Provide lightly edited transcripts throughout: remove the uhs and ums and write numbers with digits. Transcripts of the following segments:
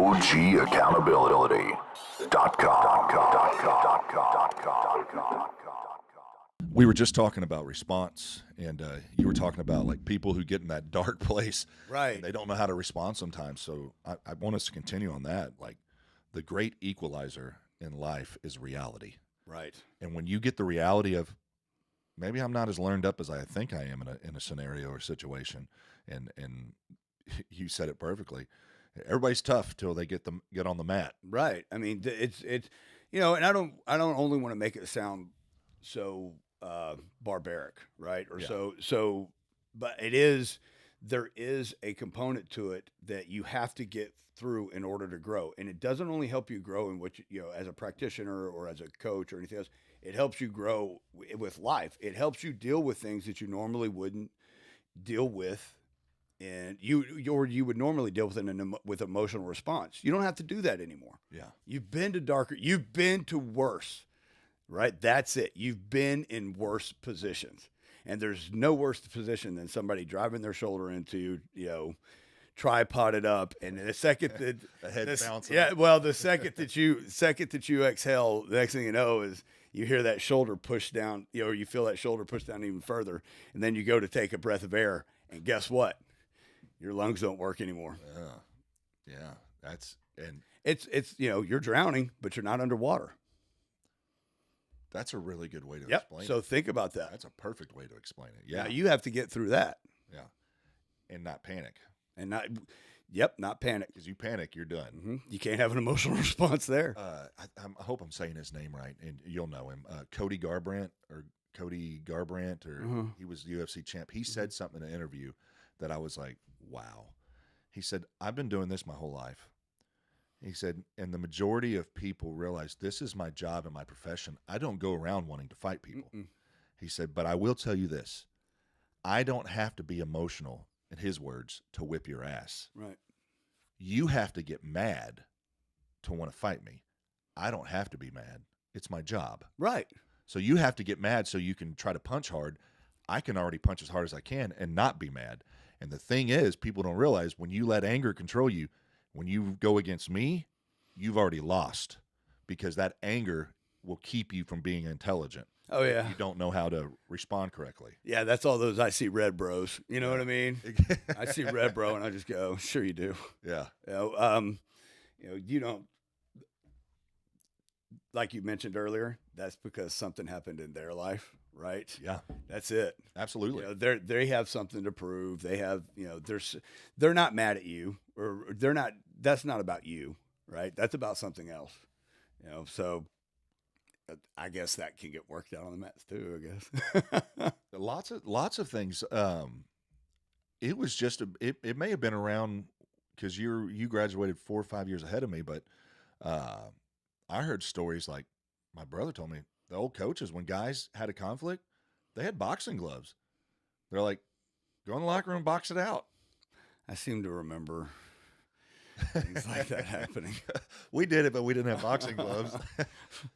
OGaccountability.com. We were just talking about response, and you were talking about like people who get in that dark place, Right. and they don't know how to respond sometimes. So I want us to continue on that. Like the great equalizer in life is reality, Right. and when you get the reality of maybe I'm not as learned up as I think I am in a scenario or situation, and you said it perfectly. Everybody's tough till they get on the mat. Right. I mean, it's and I don't only want to make it sound so barbaric, right? Or Yeah. but there is a component to it that you have to get through in order to grow, and it doesn't only help you grow in what as a practitioner or as a coach or anything else. It helps you grow with life. It helps you deal with things that you normally wouldn't deal with. And you would normally deal with emotional response. You don't have to do that anymore. Yeah. You've been to darker. You've been to worse, right? That's it. You've been in worse positions, and there's no worse position than somebody driving their shoulder into tripoded up, and the second that The head bouncing. yeah, well, the second that you exhale, the next thing you know is you hear that shoulder push down. Or you feel that shoulder push down even further, and then you go to take a breath of air, and guess what? Your lungs don't work anymore. Yeah. It's you're drowning, but you're not underwater. That's a really good way to Yep. explain So it. think about that. That's a perfect way to explain it. Now Yeah. you have to get through that Yeah. And not panic. and not panic. Because you panic, you're done. You can't have an emotional response there. I hope I'm saying his name right, and you'll know him. Cody Garbrandt, or he was the UFC champ. He said something in an interview that I was like, wow. He said, I've been doing this my whole life. He said, and the majority of people realize this is my job and my profession. I don't go around wanting to fight people. He said, but I will tell you this. I don't have to be emotional, in his words, to whip your ass. Right. You have to get mad to want to fight me. I don't have to be mad. It's my job. Right. So you have to get mad so you can try to punch hard. I can already punch as hard as I can and not be mad. And the thing is, people don't realize when you let anger control you, when you go against me, you've already lost, because that anger will keep you from being intelligent. Oh, yeah. You don't know how to respond correctly. Yeah, that's all those I see red bros. You know what I mean? I see red bro and I just go, sure you do. Yeah. You don't, like you mentioned earlier, that's because something happened in their life, right? Yeah. That's it. Absolutely. They have something to prove. They have, they're not mad at you, or that's not about you, right? That's about something else. So I guess that can get worked out on the mats too, I guess. Lots of things. It was just it may have been around because you graduated 4 or 5 years ahead of me, but I heard stories like my brother told me the old coaches, when guys had a conflict, they had boxing gloves. They're like, go in the locker room, box it out. I seem to remember things like that happening. We did it, but we didn't have boxing gloves.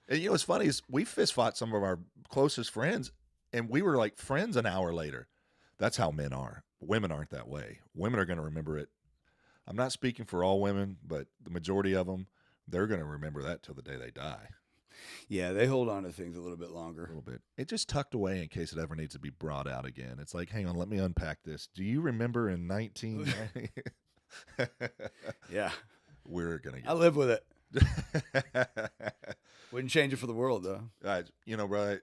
And what's funny is we fist fought some of our closest friends, and we were like friends an hour later. That's how men are. Women aren't that way. Women are going to remember it. I'm not speaking for all women, but the majority of them, they're going to remember that till the day they die. Yeah, they hold on to things a little bit longer. A little bit. It just tucked away in case it ever needs to be brought out again. It's like, hang on, let me unpack this. Do you remember in 1990? Yeah. We're going to I live with it. Wouldn't change it for the world, though. Bro,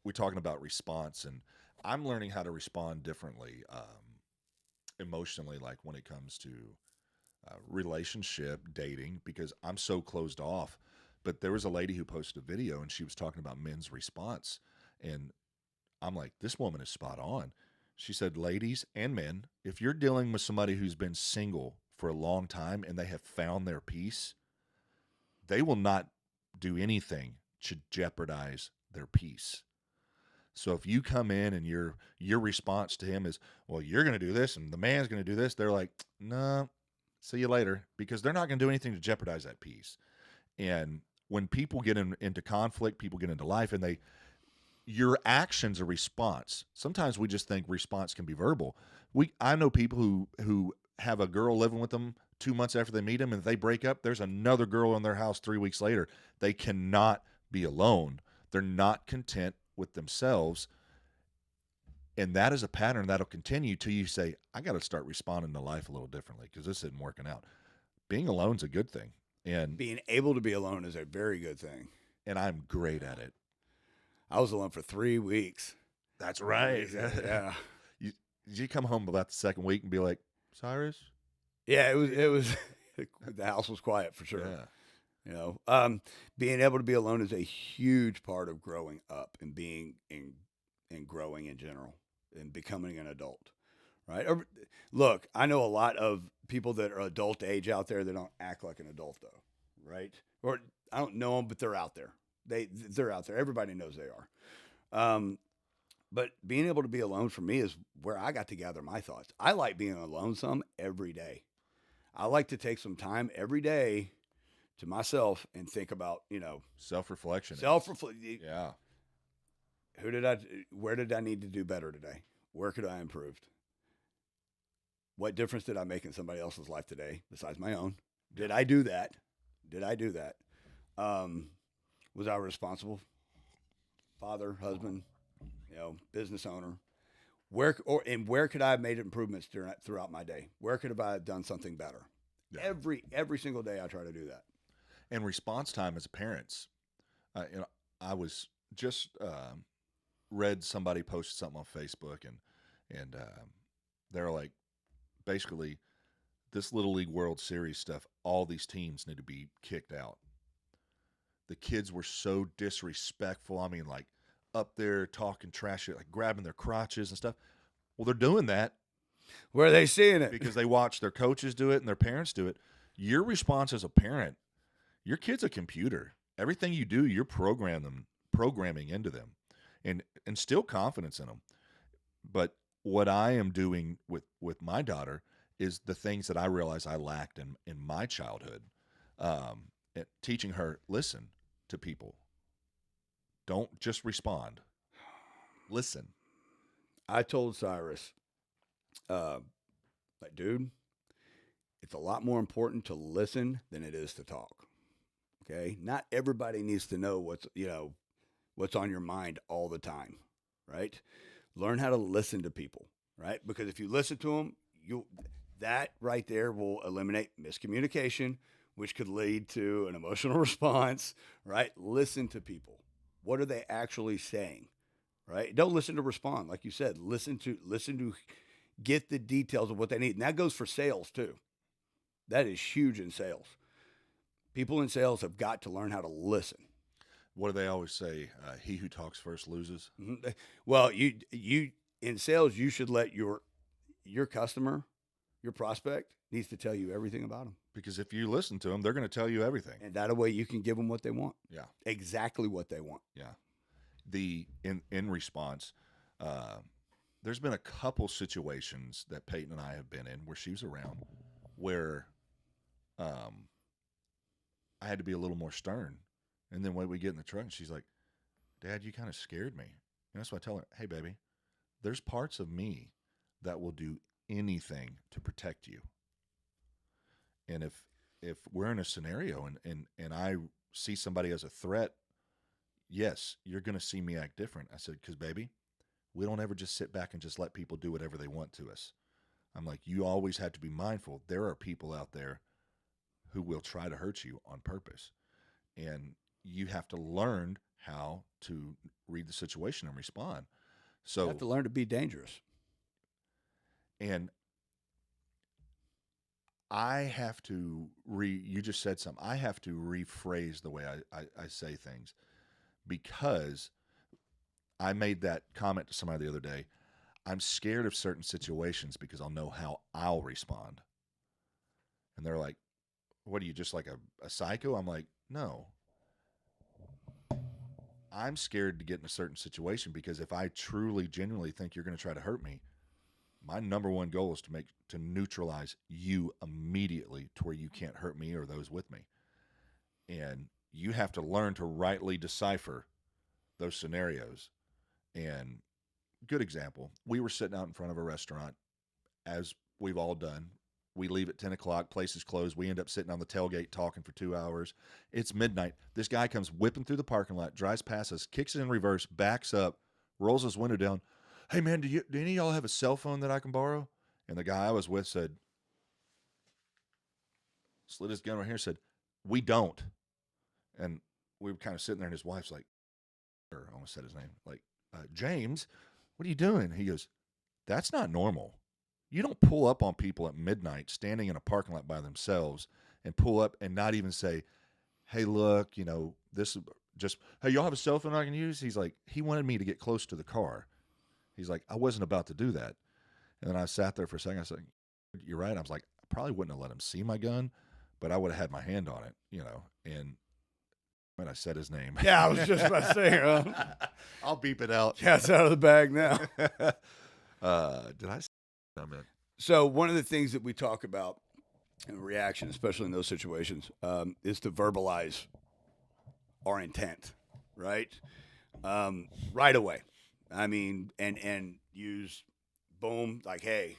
we're talking about response, and I'm learning how to respond differently emotionally, like when it comes to relationship, dating, because I'm so closed off. But there was a lady who posted a video, and she was talking about men's response, and I'm like, this woman is spot on. She said, ladies and men, if you're dealing with somebody who's been single for a long time and they have found their peace, they will not do anything to jeopardize their peace. So if you come in and your response to him is, well, you're going to do this and the man's going to do this, they're like, no, see you later, because they're not going to do anything to jeopardize that peace. And when people get into conflict, people get into life, and your action's a response. Sometimes we just think response can be verbal. I know people who have a girl living with them 2 months after they meet him, and if they break up, there's another girl in their house 3 weeks later. They cannot be alone. They're not content with themselves. And that is a pattern that'll continue till you say, I got to start responding to life a little differently because this isn't working out. Being alone's a good thing. And Being able to be alone is a very good thing. I'm great at it. I was alone for 3 weeks. That's right. Yeah. Did you come home about the second week and be like, Cyrus? Yeah, it was the house was quiet for sure. Yeah. You know, being able to be alone is a huge part of growing up and being and growing in general and becoming an adult, right? Look, I know a lot of people that are adult age out there that don't act like an adult though, right? Or I don't know them, but they're out there. They're out there. Everybody knows they are. But being able to be alone for me is where I got to gather my thoughts. I like being alone some every day. I like to take some time every day to myself and think about, Self-reflection. Yeah. Where did I need to do better today? Where could I improve? What difference did I make in somebody else's life today besides my own? Did I do that? Was I responsible? Father, husband, business owner. Where could I have made improvements throughout my day? Where could I have done something better? Yeah. Every single day I try to do that. And response time as parents. I was just read somebody posted something on Facebook, and they're like, basically, this Little League World Series stuff, all these teams need to be kicked out. The kids were so disrespectful. I mean, like up there talking trash, like grabbing their crotches and stuff. Well, they're doing that. Where are they seeing it? Because they watch their coaches do it and their parents do it. Your response as a parent, your kid's a computer. Everything you do, you're programming into them, and instill confidence in them. But what I am doing with my daughter is the things that I realize I lacked in my childhood. Teaching her, listen to people. Don't just respond. Listen. I told Cyrus, dude, it's a lot more important to listen than it is to talk. Okay? Not everybody needs to know what's on your mind all the time, right? Learn how to listen to people, right? Because if you listen to them, that right there will eliminate miscommunication, which could lead to an emotional response, right? Listen to people. What are they actually saying, right? Don't listen to respond. Like you said, listen to get the details of what they need. And that goes for sales too. That is huge in sales. People in sales have got to learn how to listen. What do they always say? He who talks first loses. Mm-hmm. Well, you in sales, you should let your customer, your prospect, needs to tell you everything about them. Because if you listen to them, they're going to tell you everything. And that way you can give them what they want. Yeah. Exactly what they want. Yeah. In response, there's been a couple situations that Peyton and I have been in where she was around where I had to be a little more stern. And then when we get in the truck, and she's like, Dad, you kind of scared me. And that's why I tell her, hey, baby, there's parts of me that will do anything to protect you. And if we're in a scenario and I see somebody as a threat, yes, you're going to see me act different. I said, because, baby, we don't ever just sit back and just let people do whatever they want to us. I'm like, you always have to be mindful. There are people out there who will try to hurt you on purpose. And you have to learn how to read the situation and respond. So you have to learn to be dangerous. And I have to you just said something. I have to rephrase the way I say things, because I made that comment to somebody the other day. I'm scared of certain situations because I'll know how I'll respond. And they're like, what are you, just like a psycho? I'm like, no. I'm scared to get in a certain situation because if I truly, genuinely think you're going to try to hurt me, my number one goal is to neutralize you immediately to where you can't hurt me or those with me. And you have to learn to rightly decipher those scenarios. And good example, we were sitting out in front of a restaurant, as we've all done, We leave at 10 o'clock. Place is closed. We end up sitting on the tailgate talking for 2 hours. It's midnight. This guy comes whipping through the parking lot, drives past us, kicks it in reverse, backs up, rolls his window down. Hey, man, do any of y'all have a cell phone that I can borrow? And the guy I was with said, slid his gun right here, said, we don't. And we were kind of sitting there, and his wife's like, or I almost said his name, like, James, what are you doing? He goes, that's not normal. You don't pull up on people at midnight standing in a parking lot by themselves and pull up and not even say, hey, look, this is just, hey, y'all have a cell phone I can use? He's like, he wanted me to get close to the car. He's like, I wasn't about to do that. And then I sat there for a second. I said, you're right. I was like, I probably wouldn't have let him see my gun, but I would have had my hand on it, and when I said his name. Yeah, I was just about to say, I'll beep it out. yeah, it's out of the bag now. Did I say that? So one of the things that we talk about in reaction, especially in those situations, is to verbalize our intent, right? Right away. I mean, and use boom, like, hey,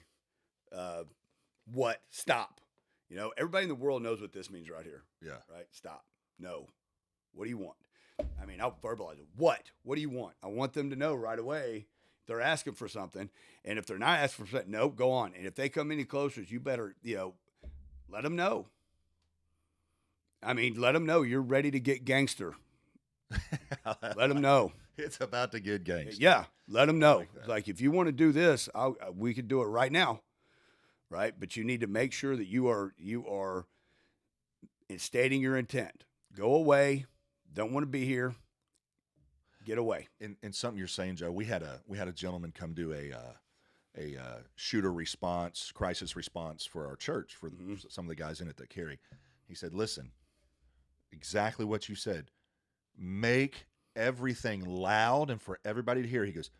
what? Stop. Everybody in the world knows what this means right here. Yeah. Right? Stop. No. What do you want? I mean, I'll verbalize it. What? What do you want? I want them to know right away if they're asking for something. And if they're not asking for something, no, go on. And if they come any closer, you better, let them know. I mean, let them know you're ready to get gangster. Let them know. It's about to get gangster. Yeah, let them know. Like if you want to do this, we could do it right now, right? But you need to make sure that you are stating your intent. Go away. Don't want to be here. Get away. And something you're saying, Joe, we had a gentleman come do a shooter response, crisis response for our church for some of the guys in it that carry. He said, listen, exactly what you said. Make everything loud and for everybody to hear. He goes,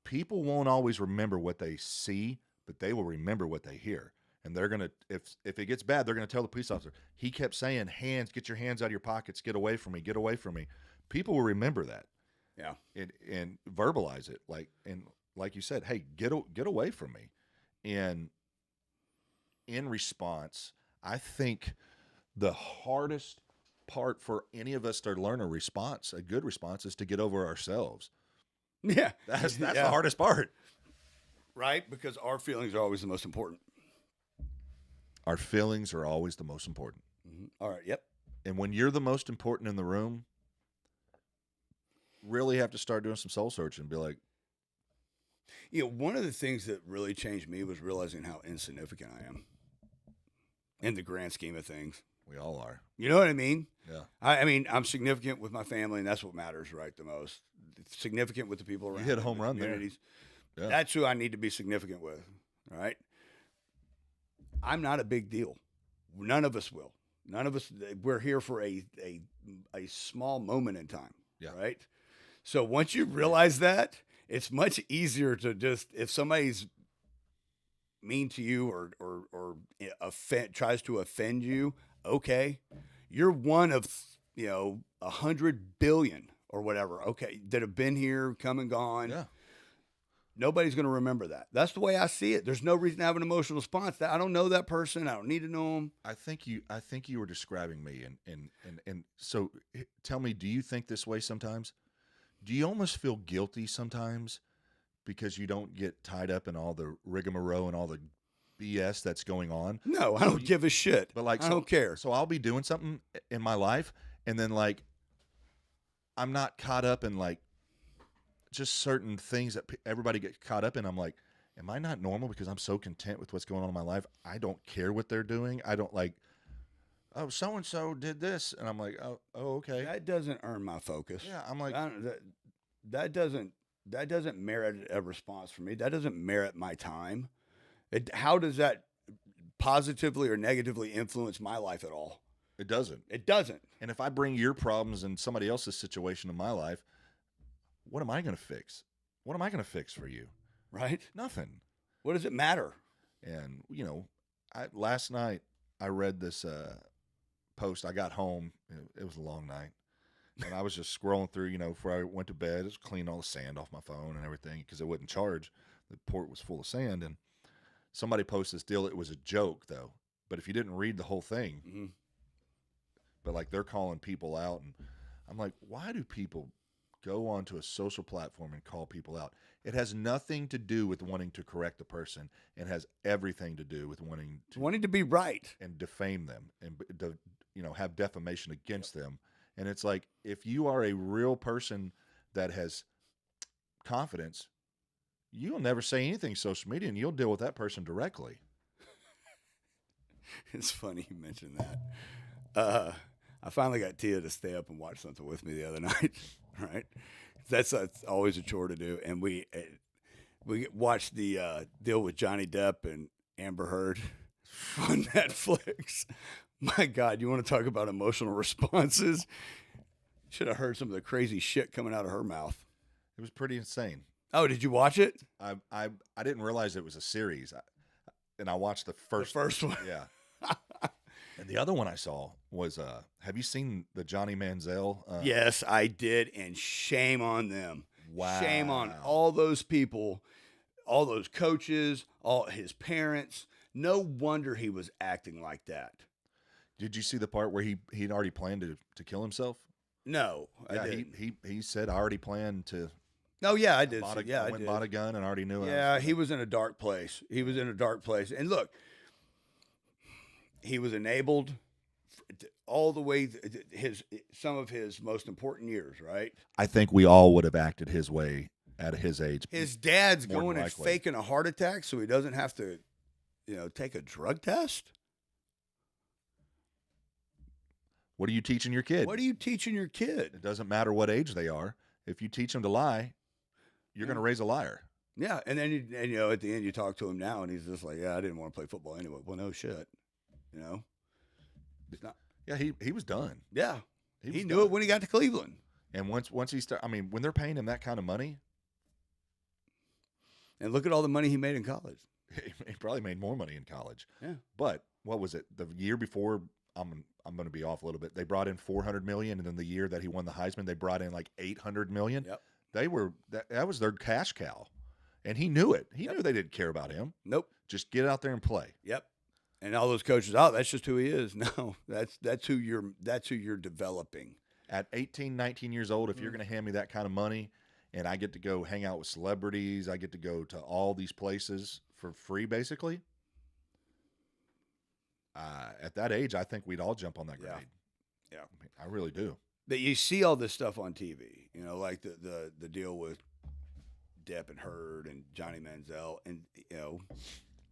people won't always remember what they see, but they will remember what they hear. And they're going to, if it gets bad, they're going to tell the police officer. He kept saying, get your hands out of your pockets, get away from me, get away from me. People will remember that. Yeah. And verbalize it. Like you said, hey, get away from me. And in response, I think the hardest part for any of us to learn a good response, is to get over ourselves. Yeah. That's the hardest part. Right? Because our feelings are always the most important. Our feelings are always the most important. Mm-hmm. All right. Yep. And when you're the most important in the room, really have to start doing some soul searching and be like, one of the things that really changed me was realizing how insignificant I am in the grand scheme of things. We all are. You know what I mean? Yeah. I mean, I'm significant with my family, and that's what matters, right, the most. Significant with the people around. You hit a home run there. Yeah. That's who I need to be significant with, right? I'm not a big deal. None of us will. None of us. We're here for a small moment in time, right? So once you realize that, it's much easier to just, if somebody's mean to you or tries to offend you, okay, you're one of 100 billion or whatever, okay, that have been here, come and gone. Yeah. Nobody's going to remember that. That's the way I see it. There's no reason to have an emotional response. I don't know that person. I don't need to know them. I think you were describing me, and so tell me, do you think this way sometimes? Do you almost feel guilty sometimes because you don't get tied up in all the rigmarole and all the BS that's going on? No, I don't give a shit. But I don't care. So I'll be doing something in my life, and then I'm not caught up in just certain things that everybody gets caught up in. I'm like, am I not normal because I'm so content with what's going on in my life? I don't care what they're doing. I don't oh, so-and-so did this. And I'm like, oh, okay. That doesn't earn my focus. Yeah, I'm like, that doesn't merit a response from me. That doesn't merit my time. How does that positively or negatively influence my life at all? It doesn't. It doesn't. And if I bring your problems and somebody else's situation in my life, what am I going to fix? What am I going to fix for you? Right? Nothing. What does it matter? And, last night I read this post. I got home. It was a long night. And I was just scrolling through, before I went to bed. It was cleaning all the sand off my phone and everything because it wouldn't charge. The port was full of sand. And somebody posted this deal. It was a joke, though. But if you didn't read the whole thing, Mm-hmm. but like they're calling people out, and I'm like, why do people go onto a social platform and call people out? It has nothing to do with wanting to correct the person. It has everything to do with Wanting to be right. and defame them and have defamation against them. And it's like, if you are a real person that has confidence, you'll never say anything social media, and you'll deal with that person directly. It's funny you mentioned that. I finally got Tia to stay up and watch something with me the other night. Right, that's always a chore to do, and we watched the deal with Johnny Depp and Amber Heard on Netflix. My God, you want to talk about emotional responses? Should have heard some of the crazy shit coming out of her mouth. It was pretty insane. Oh, did you watch it? I didn't realize it was a series, and I watched the first one. Yeah. And the other one I saw was have you seen the Johnny Manziel? Yes, I did, and shame on them. Wow. Shame on all those people, all those coaches, all his parents. No wonder he was acting like that. Did you see the part where he'd already planned to kill himself? No, Yeah, I didn't. he said, I already planned to. Oh yeah, I did. I went and bought a gun and already knew. Yeah, he was in a dark place. He was in a dark place, and look, he was enabled all the way some of his most important years. Right. I think we all would have acted his way at his age. His dad's More than going and likely. faking a heart attack so he doesn't have to, take a drug test. What are you teaching your kid? What are you teaching your kid? It doesn't matter what age they are. If you teach them to lie, you're going to raise a liar. Yeah, and then at the end you talk to him now, and he's just like, "Yeah, I didn't want to play football anyway." Well, no shit, It's not. Yeah, he was done. Yeah, was he knew done. it when he got to Cleveland. And once he started, I mean, when they're paying him that kind of money, And look at all the money he made in college. he probably made more money in college. Yeah. But what was it? The year before, I'm going to be off a little bit. They brought in $400 million, and then the year that he won the Heisman, they brought in like $800 million. Yep. They were that was their cash cow, and he knew it. He knew they didn't care about him. Nope. Just get out there and play. Yep. And all those coaches, oh, that's just who he is. No, that's who you're developing. At 18, 19 years old, if you're going to hand me that kind of money, and I get to go hang out with celebrities, I get to go to all these places for free, basically. At that age, I think we'd all jump on that grenade. Yeah. I mean, I really do. That you see all this stuff on TV, like the deal with Depp and Heard and Johnny Manziel, and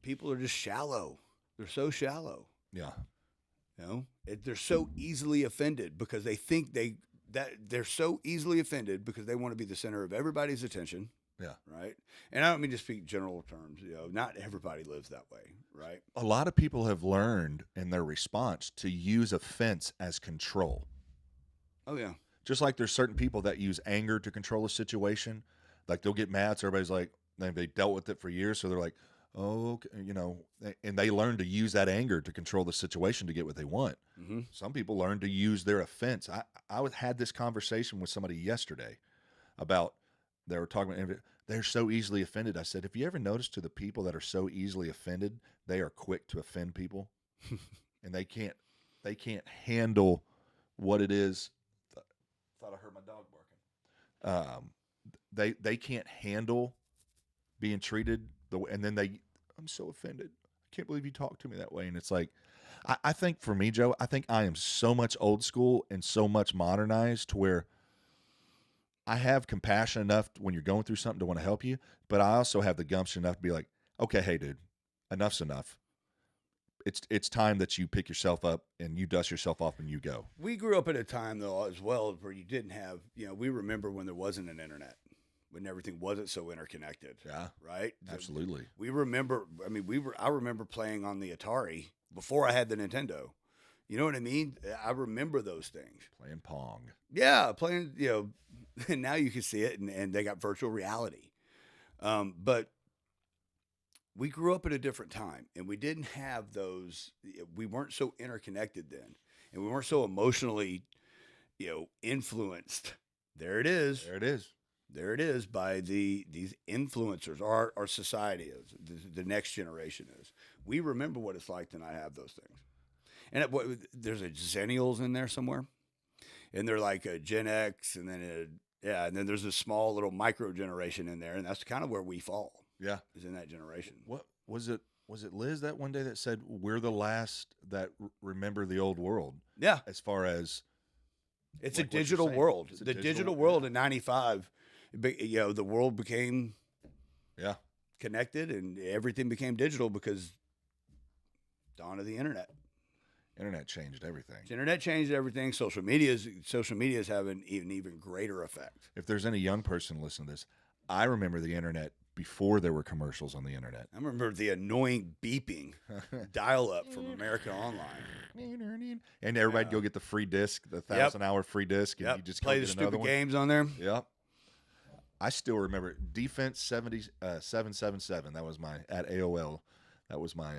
people are just shallow. They're so shallow. Yeah. They're so easily offended because they think they're so easily offended because they want to be the center of everybody's attention. Yeah. Right. And I don't mean to speak general terms. Not everybody lives that way. Right. A lot of people have learned in their response to use offense as control. Oh yeah. Just like there's certain people that use anger to control a situation. Like they'll get mad, so everybody's like, they dealt with it for years, so they're like, oh, okay, and they learn to use that anger to control the situation to get what they want. Mm-hmm. Some people learn to use their offense. I had this conversation with somebody yesterday about, they were talking about, they're so easily offended. I said, have you ever noticed to the people that are so easily offended, they are quick to offend people, and they can't handle what it is. Thought I heard my dog barking. They can't handle being treated and then I'm so offended. I can't believe you talked to me that way. And it's like, I think for me, Joe, I think I am so much old school and so much modernized to where I have compassion enough when you're going through something to want to help you, but I also have the gumption enough to be like, okay, hey dude, enough's enough. It's time that you pick yourself up and you dust yourself off and you go. We grew up at a time though as well where you didn't have, we remember when there wasn't an internet, when everything wasn't so interconnected. Yeah. Right? Absolutely. We remember, I remember playing on the Atari before I had the Nintendo. You know what I mean? I remember those things. Playing Pong. Yeah, playing, and now you can see it and they got virtual reality. But we grew up at a different time and we didn't have those, we weren't so interconnected then and we weren't so emotionally, influenced. There it is. There it is. There it is by these influencers. Our society is the next generation is. We remember what it's like to not have those things. And there's a Zennials in there somewhere, and they're like a Gen X, and then and then there's a small little micro generation in there, and that's kind of where we fall. Yeah. Is in that generation. What was it? Was it Liz that one day that said we're the last that remember the old world? Yeah, As far as it's like a what you're digital saying. world. It's a The digital- digital world in '95, the world became yeah, connected, and everything became digital because dawn of the internet. internet changed everything. The internet changed everything. Social media is having an even greater effect. If there's any young person listening to this, I remember the internet before there were commercials on the internet. I remember the annoying beeping dial up from America Online. And everybody'd go get the free disc, the 1,000-hour free disc, and you just play go the get another stupid one. games on there. Yep. I still remember Defense 777. That was my at AOL. That was my.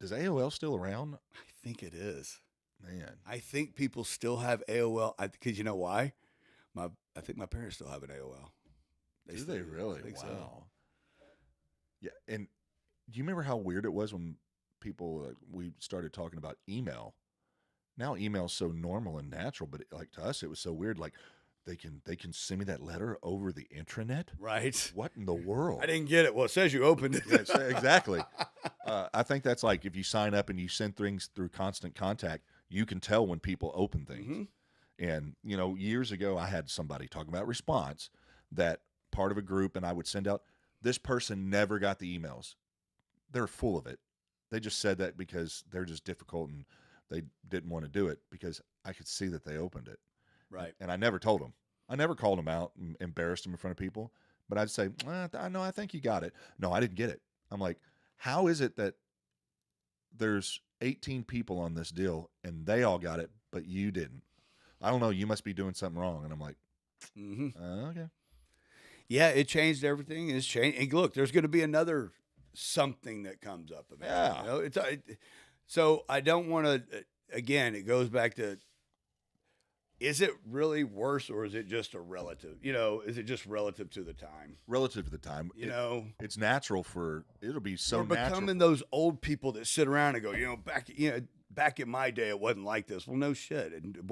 Is AOL still around? I think it is. Man, I think people still have AOL. Because you know why? I think my parents still have an AOL. do still they really? I think Wow. so. Yeah, and do you remember how weird it was when people we started talking about email? Now email's so normal and natural, but like to us, it was so weird. Like they can send me that letter over the intranet. Right. What in the world? I didn't get it. Well, it says you opened it. Yes, exactly. I think that's like if you sign up and you send things through Constant Contact, you can tell when people open things. Mhm. And, years ago, I had somebody talking about response that part of a group, and I would send out, this person never got the emails. They're full of it. They just said that because they're just difficult and they didn't want to do it because I could see that they opened it. Right. And I never told them. I never called them out and embarrassed them in front of people. But I'd say, I think you got it. No, I didn't get it. I'm like, how is it that there's 18 people on this deal and they all got it, but you didn't? I don't know. You must be doing something wrong. And I'm like, okay. Yeah, it changed everything. It's changed. And look, there's going to be another something that comes up. Eventually, Yeah. So I don't want to. Again, it goes back to: is it really worse, or is it just a relative? Is it just relative to the time? Relative to the time, it's natural it'll be so We're natural. becoming those old people that sit around and go, back in my day, it wasn't like this. Well, no shit. It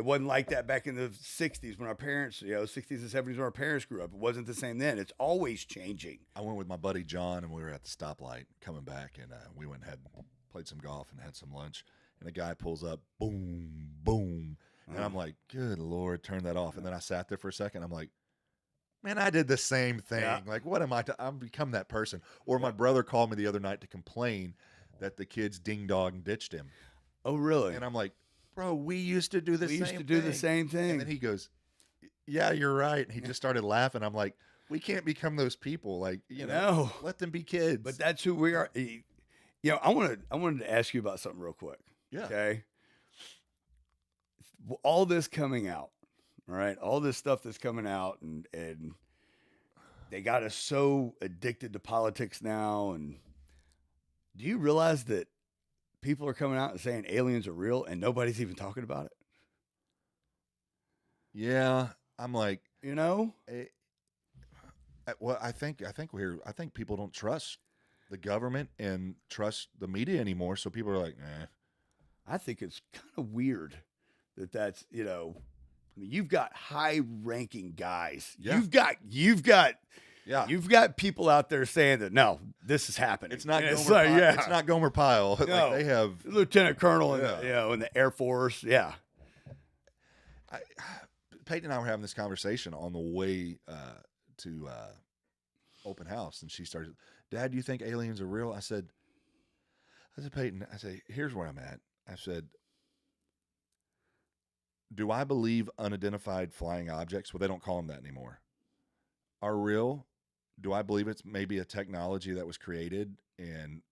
wasn't like that back in the 60s when our parents, 60s and 70s when our parents grew up. It wasn't the same then. It's always changing. I went with my buddy John, and we were at the stoplight coming back, and we went and played some golf and had some lunch. And a guy pulls up, boom, boom. And I'm like, good Lord, turn that off. And then I sat there for a second. I'm like, man, I did the same thing. Yeah. Like, what am I? I've become that person. Or my brother called me the other night to complain that the kids ding dong ditched him. Oh, really? And I'm like, bro, we used to do the same thing. And then he goes, yeah, you're right. And he just started laughing. I'm like, we can't become those people. Like, let them be kids. But that's who we are. I wanted to ask you about something real quick. Yeah. Okay. All this coming out, all right? All this stuff that's coming out, and they got us so addicted to politics now. And do you realize that people are coming out and saying aliens are real, and nobody's even talking about it? Yeah, I'm like, Well, I think people don't trust the government and trust the media anymore. So people are like, I think it's kind of weird that's you've got high-ranking guys. Yeah. You've got yeah. You've got people out there saying that no, this is happening. It's not And Gomer Pyle. yeah. It's not Gomer Pyle. No. Like they have Lieutenant Colonel in Yeah. in the Air Force. Yeah. Peyton and I were having this conversation on the way to open house, and she started, Dad, do you think aliens are real? I said, Peyton, here's where I'm at. I said, do I believe unidentified flying objects? Well, they don't call them that anymore. Are real? Do I believe it's maybe a technology that was created in,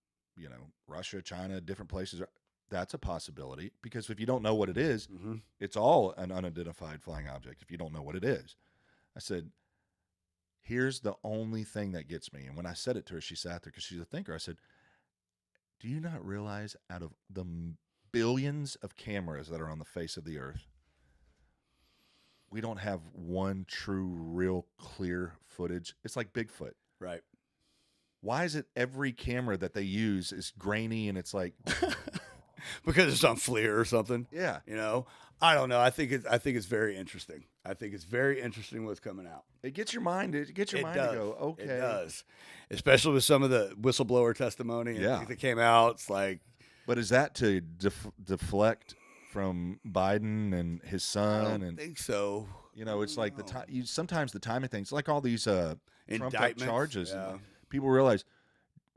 Russia, China, different places? That's a possibility, because if you don't know what it is, it's all an unidentified flying object if you don't know what it is. I said, here's the only thing that gets me. And when I said it to her, she sat there because she's a thinker. I said, do you not realize out of the billions of cameras that are on the face of the earth, we don't have one true, real, clear footage. It's like Bigfoot. Right. Why is it every camera that they use is grainy and it's like, Because it's on FLIR or something. yeah, You know, I don't know. I think it's very interesting. I think it's very interesting what's coming out. it gets your mind. It gets your It mind does. to go, okay. It does, especially with some of the whistleblower testimony and Yeah. things that came out. It's like But is that to deflect from Biden and his I son? don't And think so. you know, it's like the No. time. Sometimes the timing things, like all these Trumped up Indictments, charges. yeah. People realize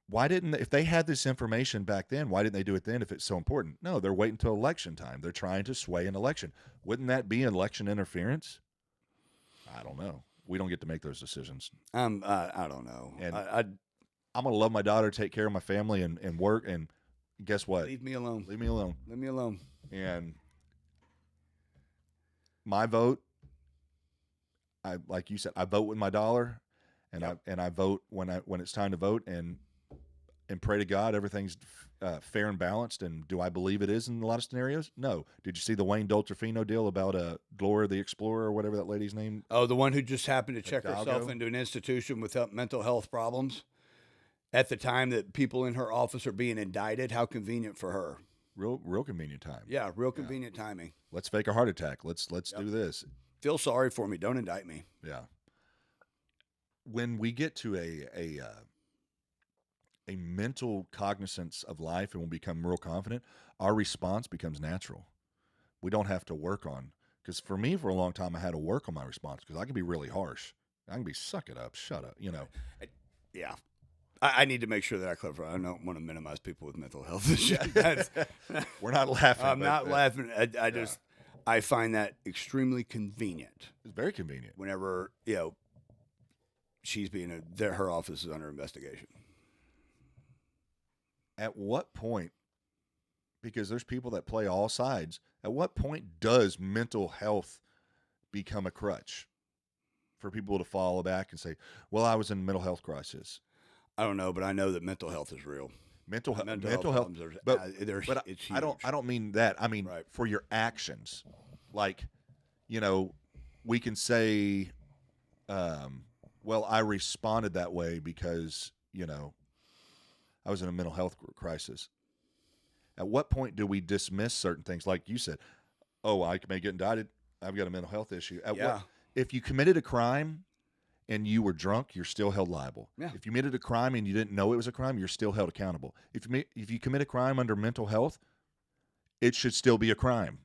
why didn't they, if they had this information back then? Why didn't they do it then? If it's so important, no, they're waiting until election time. They're trying to sway an election. Wouldn't that be election interference? I don't know. We don't get to make those decisions. I don't know. And I I'm gonna love my daughter, take care of my family, and work. And guess what? leave me alone. Leave me alone. Leave me alone. And my vote, I like you said, I vote with my dollar, and Yep. I vote when it's time to vote, and pray to God everything's fair and balanced. And do I believe it is in a lot of scenarios? No. Did you see the Wayne Doltrafino deal about Gloria the Explorer or whatever that lady's name? Oh, the one who just happened to check Hidalgo? herself into an institution with mental health problems at the time that people in her office are being indicted. How convenient for her. Real convenient time. Yeah, real convenient timing. Let's fake a heart attack. Let's do this. Feel sorry for me. Don't indict me. Yeah. When we get to a mental cognizance of life and we become real confident, our response becomes natural. We don't have to work on, because for me, for a long time, I had to work on my response because I can be really harsh. I can be suck it up, shut up, you know. Yeah. I need to make sure that I clarify. I don't want to minimize people with mental health issues. That's- We're not laughing. I'm but, not laughing. I just I find that extremely convenient It's very convenient. whenever she's being her office is under investigation. At what point, because there's people that play all sides, at what point does mental health become a crutch for people to fall back and say, well, I was in a mental health crisis? I don't know, but I know that mental health is real. Mental health, problems are, but it's huge. I don't mean that. I mean Right. for your actions, like, you know, we can say, well, I responded that way because, you know, I was in a mental health crisis. At what point do we dismiss certain things? Like you said, oh, I may get indicted. I've got a mental health issue. If you committed a crime and you were drunk, you're still held liable. Yeah. If you committed a crime and you didn't know it was a crime, you're still held accountable. If you commit a crime under mental health, it should still be a crime.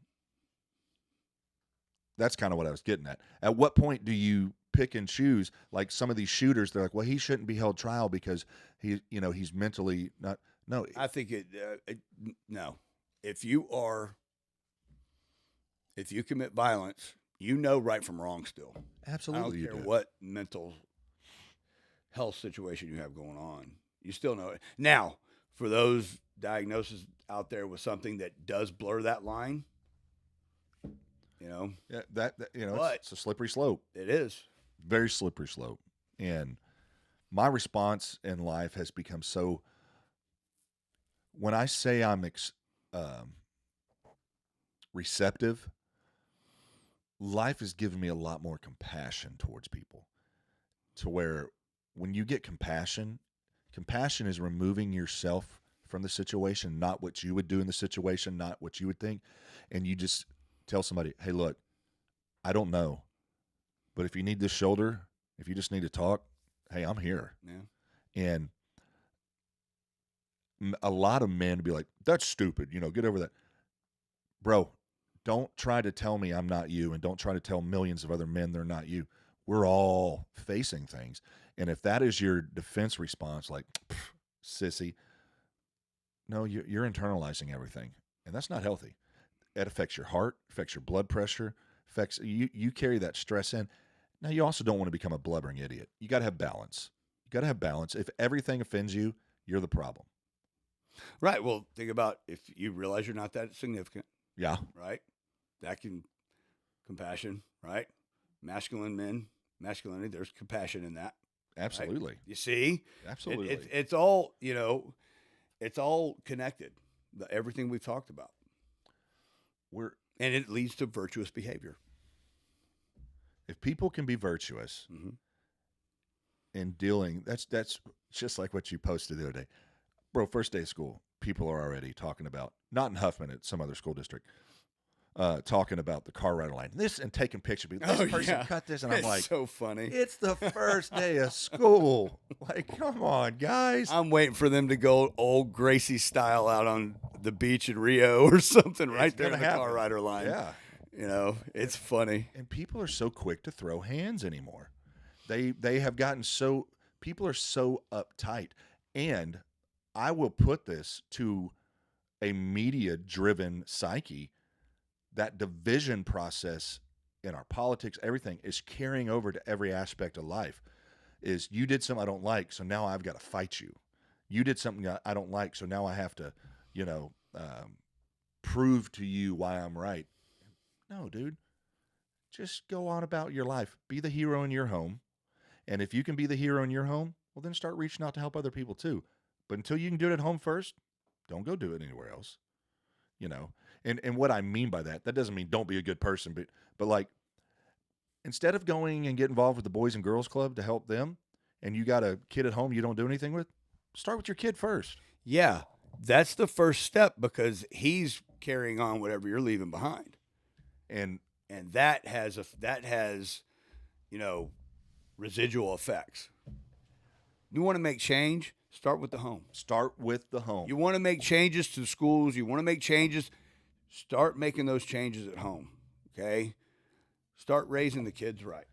That's kind of what I was getting at. At what point do you pick and choose? Like some of these shooters, they're like, well, he shouldn't be held trial because he's mentally not. No, I think no. If you commit violence, you know right from wrong still. absolutely. I don't care what mental health situation you have going on. You still know it. Now, for those diagnoses out there with something that does blur that line, Yeah, that But- it's a slippery slope. it is. Very slippery slope. And my response in life has become so. When I say I'm receptive, life has given me a lot more compassion towards people. To where when you get compassion is removing yourself from the situation, not what you would do in the situation, not what you would think. And you just tell somebody, hey, look, I don't know, but if you need this shoulder, if you just need to talk, hey, I'm here. Yeah. And a lot of men be like, that's stupid, get over that. Bro, don't try to tell me I'm not you, and don't try to tell millions of other men they're not you. We're all facing things. And if that is your defense response, like, sissy, no, you're internalizing everything. And that's not healthy. It affects your heart, affects your blood pressure, affects you carry that stress in. Now, you also don't want to become a blubbering idiot. You got to have balance. You got to have balance. If everything offends you, you're the problem. Right. Well, think about if you realize you're not that significant, Yeah. right? That can compassion, right? Masculinity, there's compassion in that. Absolutely. You see? Absolutely. It's all, it's all connected. Everything we've talked about. We're And it leads to virtuous behavior. If people can be virtuous Hmm. in dealing, that's just like what you posted the other day, bro. First day of school, people are already talking about, not in Huffman, at some other school district, talking about the car rider line. This and taking pictures. This Oh person yeah, cut this, and I'm it's like, so funny. it's the first day of school. Like, come on, guys. I'm waiting for them to go old Gracie style out on the beach in Rio or something right It's there gonna in the car happen. rider line. Yeah. It's funny. And people are so quick to throw hands anymore. They have gotten so, people are so uptight. And I will put this to a media driven psyche. That division process in our politics, everything is carrying over to every aspect of life. Is you did something I don't like, so now I've got to fight you. You did something I don't like, so now I have to, you know, prove to you why I'm right. No, dude, just go on about your life. Be the hero in your home. And if you can be the hero in your home, well, then start reaching out to help other people too. But until you can do it at home first, don't go do it anywhere else. You know, and what I mean by that doesn't mean don't be a good person, but like, instead of going and get involved with the Boys and Girls Club to help them, and you got a kid at home you don't do anything with, start with your kid first. Yeah, that's the first step because he's carrying on whatever you're leaving behind, And and that has you know residual effects. You want to make change? Start with the home. start with the home. You want to make changes to schools. You want to make changes. Start making those changes at home. Okay. Start raising the kids right.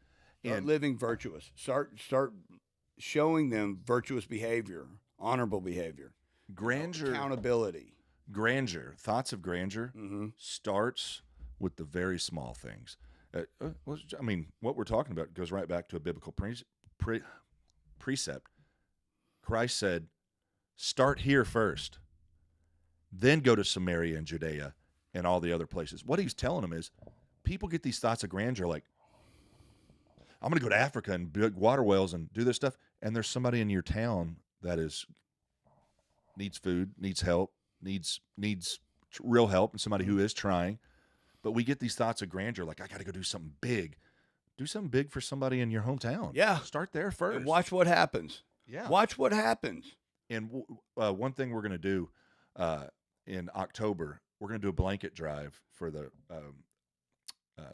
Start And living virtuous. Start showing them virtuous behavior, honorable behavior, grandeur, accountability. thoughts of grandeur Hmm. starts with the very small things. I mean, what we're talking about goes right back to a biblical precept. Christ said, start here first, then go to Samaria and Judea and all the other places. What he's telling them is, people get these thoughts of grandeur like, I'm going to go to Africa and build water wells and do this stuff. And there's somebody in your town that needs food, needs help, needs real help, and somebody who is trying. But we get these thoughts of grandeur like, I got to go do something big. Do something big for somebody in your hometown. Yeah. Start there first. And watch what happens. Yeah. Watch what happens. And one thing we're going to do in October, we're going to do a blanket drive for the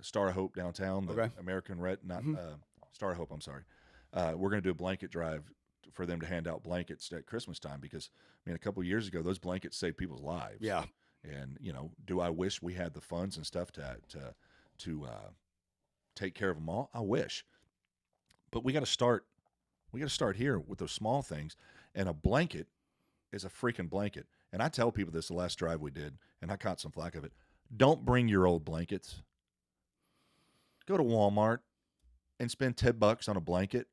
Star of Hope downtown, the Okay. American Red, not Mhm. Star of Hope, I'm sorry. We're going to do a blanket drive for them to hand out blankets at Christmas time because, I mean, a couple of years ago, those blankets saved people's lives. Yeah. And, you know, do I wish we had the funds and stuff to take care of them all? I wish. But we got to start. We got to start here with those small things. And a blanket is a freaking blanket. And I tell people this the last drive we did, and I caught some flack of it. Don't bring your old blankets. Go to Walmart and spend $10 on a blanket.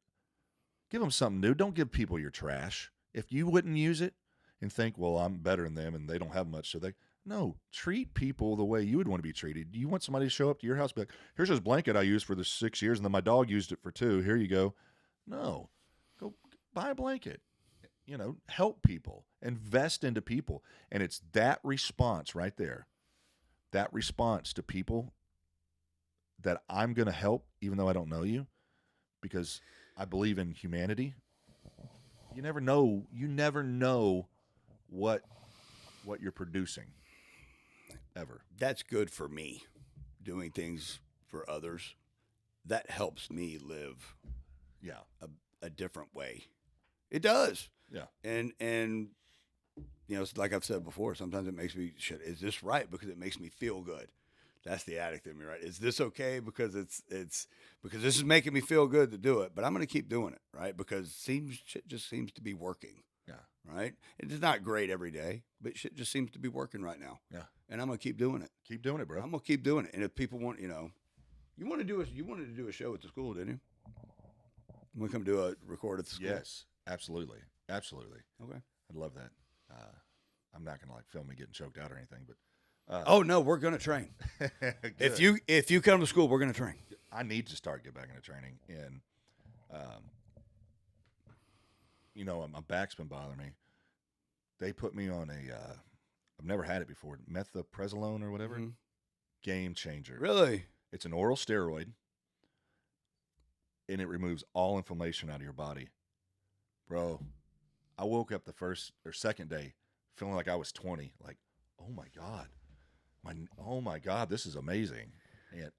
Give them something new. Don't give people your trash. If you wouldn't use it and think, well, I'm better than them and they don't have much, so no, treat people the way you would want to be treated. You want somebody to show up to your house and be like, here's this blanket I used for the 6 years, and then my dog used it for 2. Here you go. No, go buy a blanket. You know, help people, invest into people. And it's that response right there, that response to people that I'm going to help, even though I don't know you, because I believe in humanity. You never know. You never know what you're producing, ever. That's good for me. Doing things for others. That helps me live Yeah, a different way. It does. yeah, And you know, it's like I've said before, sometimes it makes me shit, is this right? Because it makes me feel good. That's the addict in me, right? Is this okay? Because it's because this is making me feel good to do it, but I'm gonna keep doing it, right? Because shit just seems to be working. yeah, Right? It's not great every day, but shit just seems to be working right now. yeah. And I'm gonna keep doing it. Keep doing it, bro. I'm gonna keep doing it. And if people want, you know, you wanted to do a show at the school, didn't you? You want to come do a record at the school? Yes, absolutely, absolutely. Okay. I'd love that. I'm not gonna like film me getting choked out or anything, but Oh no, we're gonna train. If you come to school, we're gonna train. I need to get back into training, and you know, my back's been bothering me. They put me on a I've never had it before, methylprednisolone or whatever. Mhm. Game changer. Really? It's an oral steroid. and it removes all inflammation out of your body. Bro, I woke up the first or second day feeling like I was 20. Like, oh my God. Oh my God, this is amazing.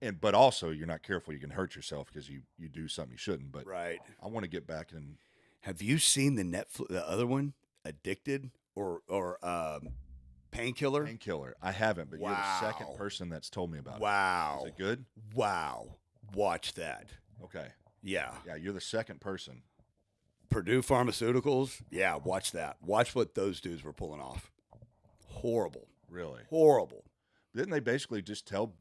And but also you're not careful, you can hurt yourself because you do something you shouldn't. But Right. I want to get back and Have you seen the other one, Addicted or Painkiller? painkiller. I haven't, but you're the second Wow. person that's told me about it. Wow. Is it good? Wow. Watch that. Okay. Yeah. Yeah, you're the second person. Purdue Pharmaceuticals. Yeah, watch that. Watch what those dudes were pulling off. Horrible. Really? Horrible. Didn't they basically just tell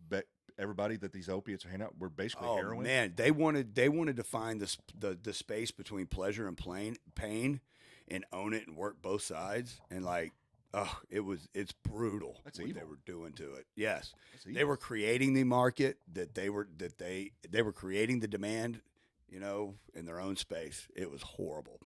everybody that these opiates are handing out were basically Oh heroin? man, they wanted to find the space between pleasure and pain and own it and work both sides, and like, oh, it's brutal That's what evil. they were doing to it. Yes. That's They evil. were creating the market they were creating the demand, in their own space. It was horrible.